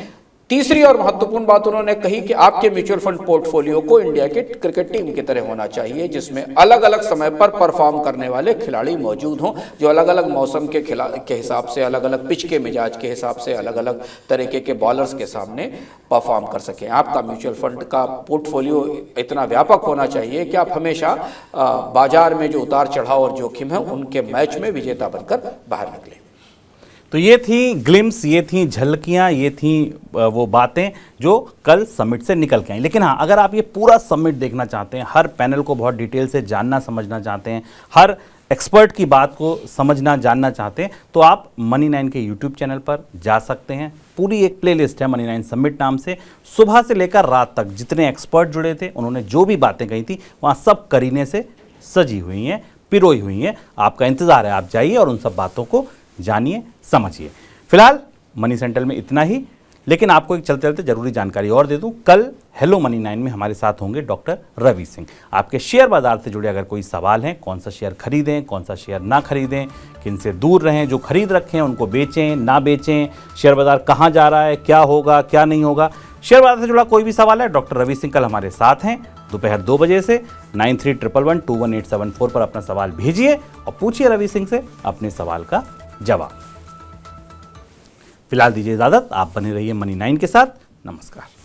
तीसरी और महत्वपूर्ण बात उन्होंने कही कि आपके म्यूचुअल फंड पोर्टफोलियो को इंडिया के क्रिकेट टीम की तरह होना चाहिए, जिसमें अलग अलग समय पर परफॉर्म करने वाले खिलाड़ी मौजूद हों, जो अलग अलग मौसम के हिसाब से, अलग अलग पिच के मिजाज के हिसाब से, अलग अलग तरीके के बॉलर्स के सामने परफॉर्म कर सकें। आपका म्यूचुअल फंड का पोर्टफोलियो इतना व्यापक होना चाहिए कि आप हमेशा बाजार में जो उतार चढ़ाव और जोखिम है उनके मैच में विजेता बनकर बाहर निकले। तो ये थी ग्लिम्स, ये थी झलकियाँ, ये थी वो बातें जो कल समिट से निकल के आई। लेकिन हाँ, अगर आप ये पूरा समिट देखना चाहते हैं, हर पैनल को बहुत डिटेल से जानना समझना चाहते हैं, हर एक्सपर्ट की बात को समझना जानना चाहते हैं, तो आप मनी 9 के यूट्यूब चैनल पर जा सकते हैं। पूरी एक प्लेलिस्ट है मनी 9 समिट नाम से, सुबह से लेकर रात तक जितने एक्सपर्ट जुड़े थे, उन्होंने जो भी बातें कही थी, वहाँ सब करीने से सजी हुई हैं, पिरोई हुई हैं। आपका इंतज़ार है, आप जाइए और उन सब बातों को जानिए, समझिए। फिलहाल मनी सेंट्रल में इतना ही, लेकिन आपको एक चलते चलते जरूरी जानकारी और दे दूं। कल हेलो मनी 9 में हमारे साथ होंगे डॉक्टर रवि सिंह। आपके शेयर बाजार से जुड़े अगर कोई सवाल हैं, कौन सा शेयर खरीदें, कौन सा शेयर ना खरीदें, किन से दूर रहें, जो खरीद रखें उनको बेचें ना बेचें, शेयर बाजार कहाँ जा रहा है, क्या होगा क्या नहीं होगा, शेयर बाजार से जुड़ा कोई भी सवाल है, डॉक्टर रवि सिंह कल हमारे साथ हैं दोपहर 2 बजे से। 9311211874 पर अपना सवाल भेजिए और पूछिए रवि सिंह से अपने सवाल का जवाब। फिलहाल दीजिए इजाजत, आप बने रहिए मनी 9 के साथ। नमस्कार।